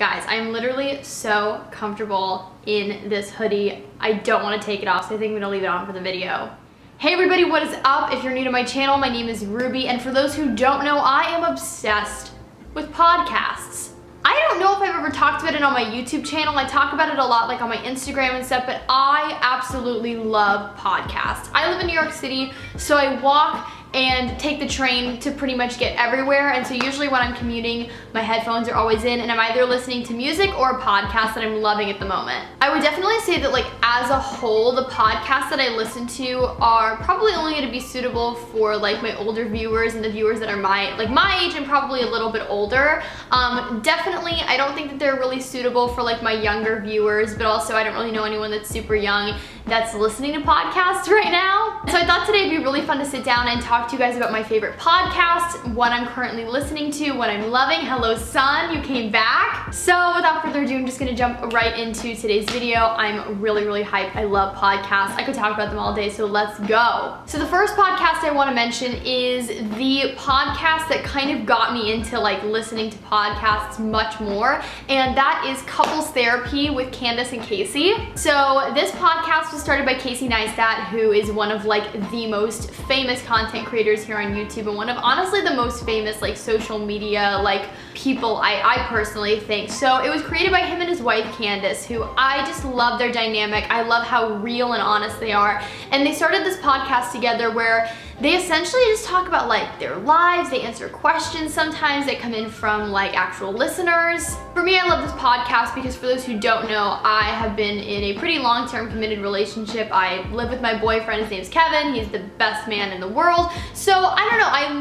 Guys, I'm literally so comfortable in this hoodie. I don't want to take it off, so I think I'm gonna leave it on for the video. Hey everybody, what is up? If you're new to my channel, my name is Ruby, and for those who don't know, I am obsessed with podcasts. I don't know if I've ever talked about it on my YouTube channel. I talk about it a lot like on my Instagram and stuff, but I absolutely love podcasts. I live in New York City, so I walk and take the train to pretty much get everywhere, and so usually when I'm commuting, my headphones are always in and I'm either listening to music or a podcast that I'm loving at the moment. I would definitely say that like as a whole, the podcasts that I listen to are probably only going to be suitable for like my older viewers and the viewers that are my age and probably a little bit older. Definitely, I don't think that they're really suitable for like my younger viewers, but also I don't really know anyone that's super young that's listening to podcasts right now. So I thought today would be really fun to sit down and talk to you guys about my favorite podcasts, what I'm currently listening to, what I'm loving. Hello, son, you came back. So without further ado, I'm just gonna jump right into today's video. I'm really hyped. I love podcasts. I could talk about them all day, so let's go. So the first podcast I wanna mention is the podcast that kind of got me into like listening to podcasts much more, and that is Couples Therapy with Candace and Casey. So this podcast was started by Casey Neistat, who is one of like the most famous content creators here on YouTube and one of honestly the most famous like social media like people I personally think. So it was created by him and his wife Candace, who I just love their dynamic. I love how real and honest they are, and they started this podcast together where they essentially just talk about like their lives. They answer questions sometimes that come in from like actual listeners. For me, I love this podcast because for those who don't know, I have been in a pretty long-term committed relationship. I live with my boyfriend. His name's Kevin. He's the best man in the world. So I don't know, I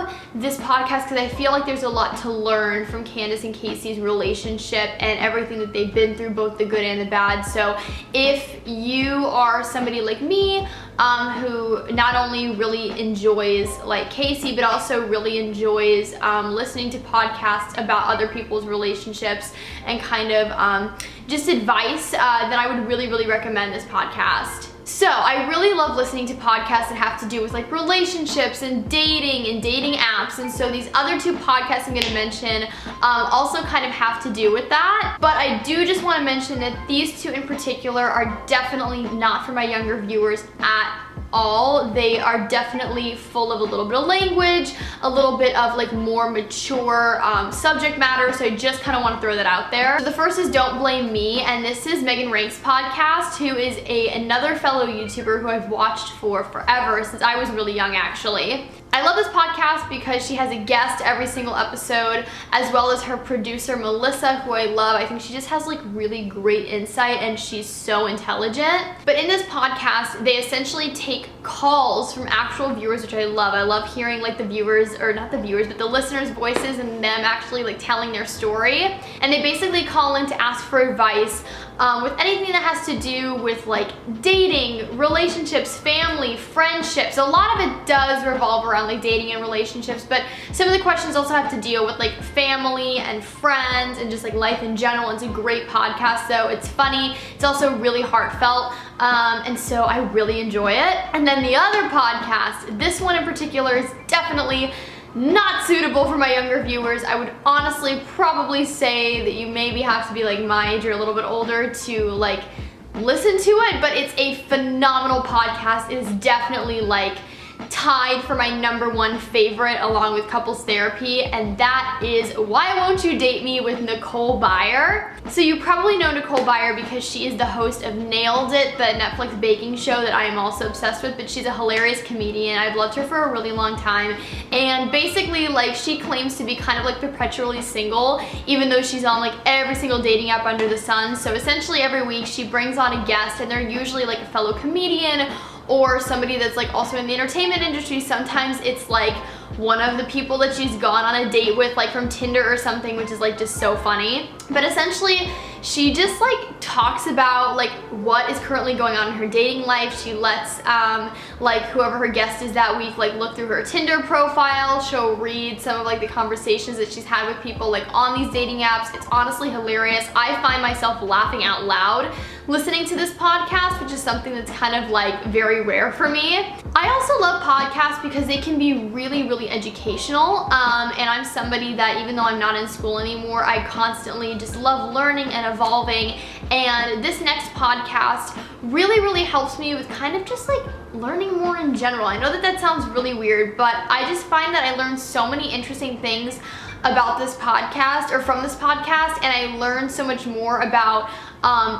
love this podcast because I feel like there's a lot to learn from Candace and Casey's relationship and everything that they've been through, both the good and the bad. So if you are somebody like me, who not only really enjoys like Casey, but also really enjoys listening to podcasts about other people's relationships and kind of just advice, then I would really recommend this podcast. So I really love listening to podcasts that have to do with like relationships and dating apps, and so these other two podcasts I'm going to mention also kind of have to do with that. But I do just want to mention that these two in particular are definitely not for my younger viewers at all. They are definitely full of a little bit of language, a little bit of like more mature subject matter, so I just kind of want to throw that out there. So the first is Don't Blame Me, and this is Megan Rank's podcast, who is another fellow YouTuber who I've watched for forever, since I was really young actually. I love this podcast because she has a guest every single episode, as well as her producer Melissa, who I love. I think she just has like really great insight and she's so intelligent. But in this podcast, they essentially take calls from actual viewers, which I love. I love hearing like the viewers, or not the viewers, but the listeners' voices and them actually like telling their story. And they basically call in to ask for advice with anything that has to do with like dating, relationships, family, friendships. A lot of it does revolve around like dating and relationships, but some of the questions also have to deal with like family and friends and just like life in general. It's a great podcast, so it's funny. It's also really heartfelt, and so I really enjoy it. And then the other podcast, this one in particular, is definitely not suitable for my younger viewers. I would honestly probably say that you maybe have to be like my age or a little bit older to like listen to it, but it's a phenomenal podcast. It is definitely like tied for my #1 favorite along with Couples Therapy, and that is Why Won't You Date Me with Nicole Byer. So you probably know Nicole Byer because she is the host of Nailed It, the Netflix baking show that I am also obsessed with, but she's a hilarious comedian. I've loved her for a really long time, and basically like she claims to be kind of like perpetually single, even though she's on like every single dating app under the sun. So essentially every week she brings on a guest, and they're usually like a fellow comedian or somebody that's like also in the entertainment industry. Sometimes it's like one of the people that she's gone on a date with, like from Tinder or something, which is like just so funny. But essentially she just like talks about like what is currently going on in her dating life. She lets like whoever her guest is that week like look through her Tinder profile. She'll read some of like the conversations that she's had with people like on these dating apps. It's honestly hilarious. I find myself laughing out loud listening to this podcast, which is something that's kind of like very rare for me. I also love podcasts because they can be really, really educational. And I'm somebody that, even though I'm not in school anymore, I constantly just love learning and evolving. And this next podcast really, really helps me with kind of just like learning more in general. I know that that sounds really weird, but I just find that I learned so many interesting things about this podcast, or from this podcast, and I learned so much more about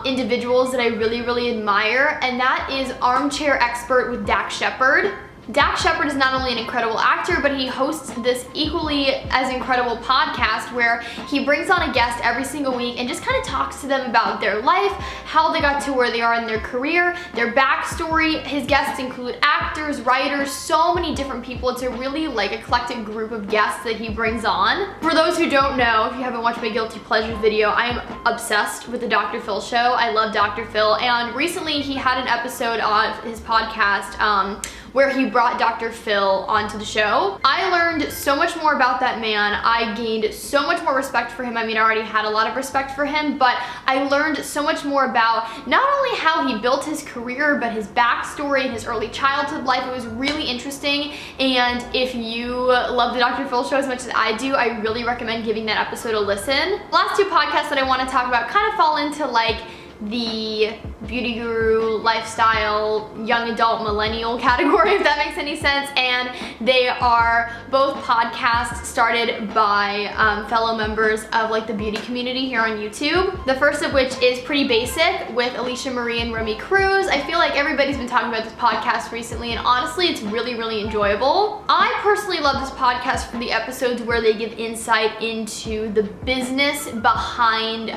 individuals that I really, really admire, and that is Armchair Expert with Dax Shepard. Dax Shepard is not only an incredible actor, but he hosts this equally as incredible podcast where he brings on a guest every single week and just kind of talks to them about their life, how they got to where they are in their career, their backstory. His guests include actors, writers, so many different people. It's a really like eclectic group of guests that he brings on. For those who don't know, if you haven't watched my Guilty Pleasures video, I am obsessed with the Dr. Phil show. I love Dr. Phil, and recently he had an episode of his podcast where he brought Dr. Phil onto the show. I learned so much more about that man. I gained so much more respect for him. I mean, I already had a lot of respect for him, but I learned so much more about not only how he built his career, but his backstory and his early childhood life. It was really interesting, and if you love the Dr. Phil show as much as I do, I really recommend giving that episode a listen. The last two podcasts that I want to talk about kind of fall into like the beauty guru, lifestyle, young adult, millennial category, if that makes any sense. And they are both podcasts started by fellow members of like the beauty community here on YouTube. The first of which is Pretty Basic with Alicia Marie and Remy Cruz. I feel like everybody's been talking about this podcast recently, and honestly, it's really, really enjoyable. I personally love this podcast for the episodes where they give insight into the business behind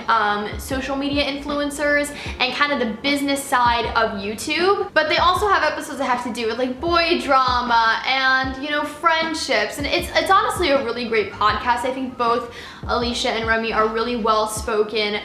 social media influencers and kind of the business side of YouTube. But they also have episodes that have to do with like boy drama and, you know, friendships. And it's honestly a really great podcast. I think both Alicia and Remy are really well-spoken,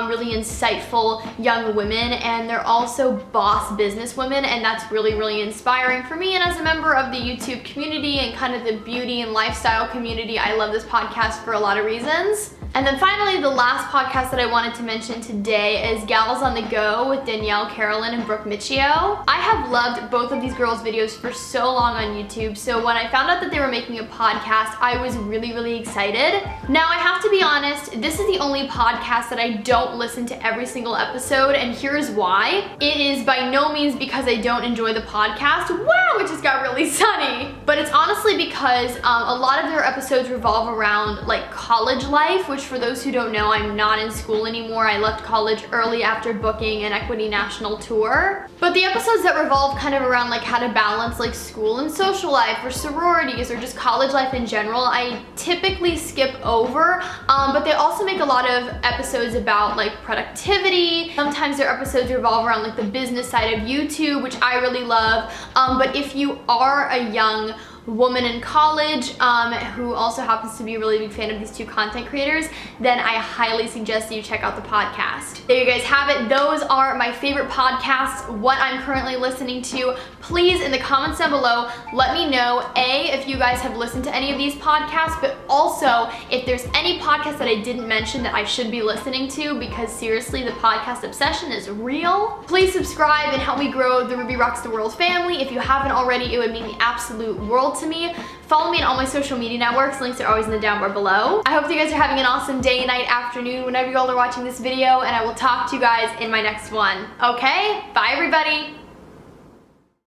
really insightful young women, and they're also boss business women, and that's really, really inspiring for me. And as a member of the YouTube community and kind of the beauty and lifestyle community, I love this podcast for a lot of reasons. And then finally, the last podcast that I wanted to mention today is Gals on the Go with Danielle Carolyn and Brooke Michio. I have loved both of these girls' videos for so long on YouTube, so when I found out that they were making a podcast, I was really, really excited. Now, I have to be honest, this is the only podcast that I don't listen to every single episode, and here's why. It is by no means because I don't enjoy the podcast. Wow, it just got really sunny. But it's honestly because a lot of their episodes revolve around like college life, which for those who don't know, I'm not in school anymore. I left college early after booking an Equity National tour. But the episodes that revolve kind of around like how to balance like school and social life, or sororities, or just college life in general, I typically skip over. But they also make a lot of episodes about like productivity. Sometimes their episodes revolve around like the business side of YouTube, which I really love. But if you are a young woman in college who also happens to be a really big fan of these two content creators, then I highly suggest that you check out the podcast. There you guys have it. Those are my favorite podcasts, what I'm currently listening to. Please, in the comments down below, let me know, A, if you guys have listened to any of these podcasts, but also if there's any podcast that I didn't mention that I should be listening to, because seriously, the podcast obsession is real. Please subscribe and help me grow the Ruby Rocks the World family. If you haven't already, it would mean the absolute world to me. Follow me on all my social media networks. Links are always in the down bar below. I hope you guys are having an awesome day, night, afternoon, whenever you all are watching this video, and I will talk to you guys in my next one. Okay? Bye, everybody.